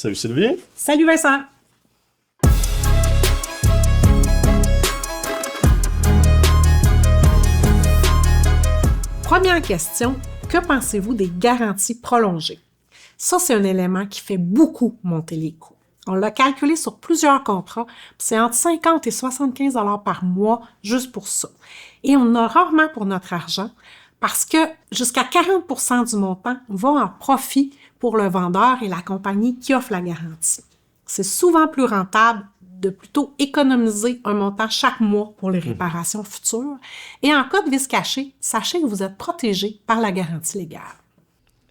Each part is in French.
Salut Sylvie. Salut Vincent. Première question, que pensez-vous des garanties prolongées? Ça, c'est un élément qui fait beaucoup monter les coûts. On l'a calculé sur plusieurs contrats, puis c'est entre 50 et 75 $ par mois juste pour ça. Et on a rarement pour notre argent parce que jusqu'à 40 % du montant va en profit pour le vendeur et la compagnie qui offre la garantie. C'est souvent plus rentable de plutôt économiser un montant chaque mois pour les réparations futures. Et en cas de vice caché, sachez que vous êtes protégé par la garantie légale.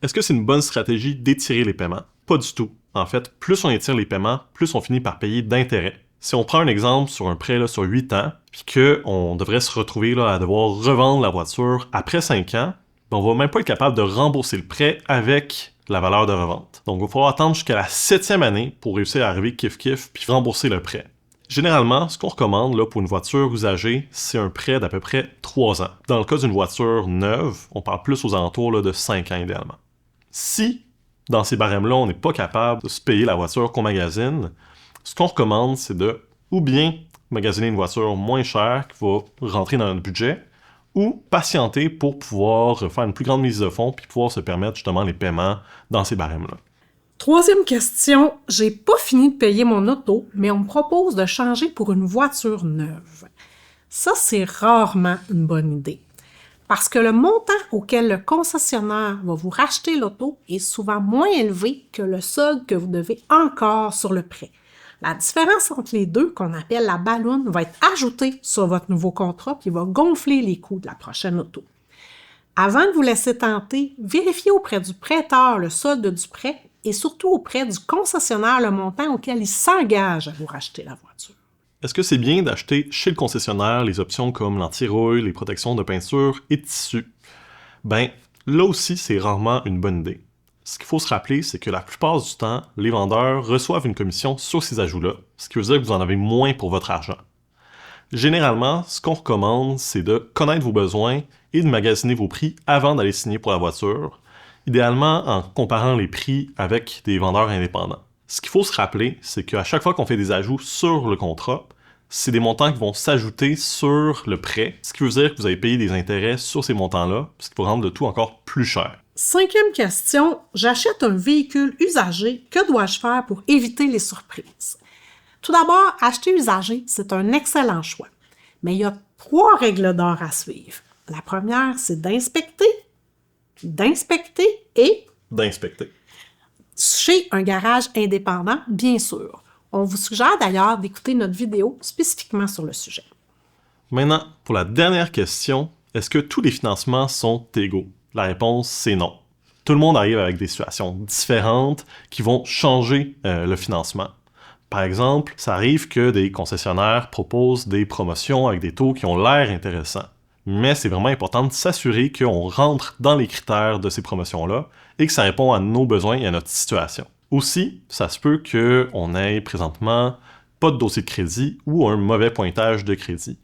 Est-ce que c'est une bonne stratégie d'étirer les paiements? Pas du tout. En fait, plus on étire les paiements, plus on finit par payer d'intérêt. Si on prend un exemple sur un prêt là, sur 8 ans, puis qu'on devrait se retrouver là, à devoir revendre la voiture après 5 ans, on va même pas être capable de rembourser le prêt avec la valeur de revente. Donc, il va falloir attendre jusqu'à la 7e année pour réussir à arriver kiff-kiff puis rembourser le prêt. Généralement, ce qu'on recommande là, pour une voiture usagée, c'est un prêt d'à peu près 3 ans. Dans le cas d'une voiture neuve, on parle plus aux alentours là, de 5 ans idéalement. Si, dans ces barèmes-là, on n'est pas capable de se payer la voiture qu'on magasine, ce qu'on recommande, c'est de ou bien magasiner une voiture moins chère qui va rentrer dans notre budget, ou patienter pour pouvoir faire une plus grande mise de fonds puis pouvoir se permettre justement les paiements dans ces barèmes-là. Troisième question, j'ai pas fini de payer mon auto, mais on me propose de changer pour une voiture neuve. Ça, c'est rarement une bonne idée. Parce que le montant auquel le concessionnaire va vous racheter l'auto est souvent moins élevé que le solde que vous devez encore sur le prêt. La différence entre les deux, qu'on appelle la balloune, va être ajoutée sur votre nouveau contrat puis va gonfler les coûts de la prochaine auto. Avant de vous laisser tenter, vérifiez auprès du prêteur le solde du prêt et surtout auprès du concessionnaire le montant auquel il s'engage à vous racheter la voiture. Est-ce que c'est bien d'acheter chez le concessionnaire les options comme l'anti-rouille, les protections de peinture et de tissu? Ben, là aussi, c'est rarement une bonne idée. Ce qu'il faut se rappeler, c'est que la plupart du temps, les vendeurs reçoivent une commission sur ces ajouts-là, ce qui veut dire que vous en avez moins pour votre argent. Généralement, ce qu'on recommande, c'est de connaître vos besoins et de magasiner vos prix avant d'aller signer pour la voiture, idéalement en comparant les prix avec des vendeurs indépendants. Ce qu'il faut se rappeler, c'est qu'à chaque fois qu'on fait des ajouts sur le contrat, c'est des montants qui vont s'ajouter sur le prêt, ce qui veut dire que vous allez payer des intérêts sur ces montants-là, ce qui va rendre le tout encore plus cher. Cinquième question, j'achète un véhicule usagé, que dois-je faire pour éviter les surprises? Tout d'abord, acheter usagé, c'est un excellent choix. Mais il y a 3 règles d'or à suivre. La première, c'est d'inspecter et d'inspecter. Chez un garage indépendant, bien sûr. On vous suggère d'ailleurs d'écouter notre vidéo spécifiquement sur le sujet. Maintenant, pour la dernière question, est-ce que tous les financements sont égaux? La réponse, c'est non. Tout le monde arrive avec des situations différentes qui vont changer le financement. Par exemple, ça arrive que des concessionnaires proposent des promotions avec des taux qui ont l'air intéressants. Mais c'est vraiment important de s'assurer qu'on rentre dans les critères de ces promotions-là et que ça répond à nos besoins et à notre situation. Aussi, ça se peut qu'on ait présentement pas de dossier de crédit ou un mauvais pointage de crédit.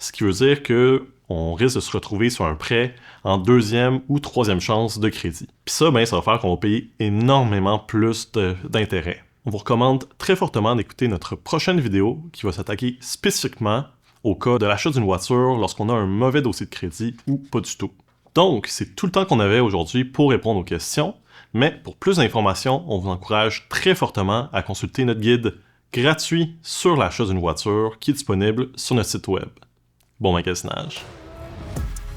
Ce qui veut dire qu'on risque de se retrouver sur un prêt en 2e ou 3e chance de crédit. Puis ça, ça va faire qu'on va payer énormément plus d'intérêts. On vous recommande très fortement d'écouter notre prochaine vidéo qui va s'attaquer spécifiquement au cas de l'achat d'une voiture lorsqu'on a un mauvais dossier de crédit ou pas du tout. Donc, c'est tout le temps qu'on avait aujourd'hui pour répondre aux questions, mais pour plus d'informations, on vous encourage très fortement à consulter notre guide gratuit sur l'achat d'une voiture qui est disponible sur notre site web. Bon magasinage!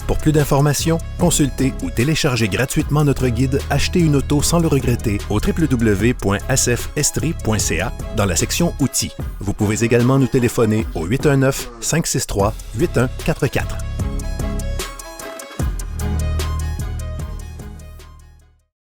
Pour plus d'informations, consultez ou téléchargez gratuitement notre guide « Acheter une auto sans le regretter » au www.sfestrie.ca dans la section « Outils ». Vous pouvez également nous téléphoner au 819-563-8144.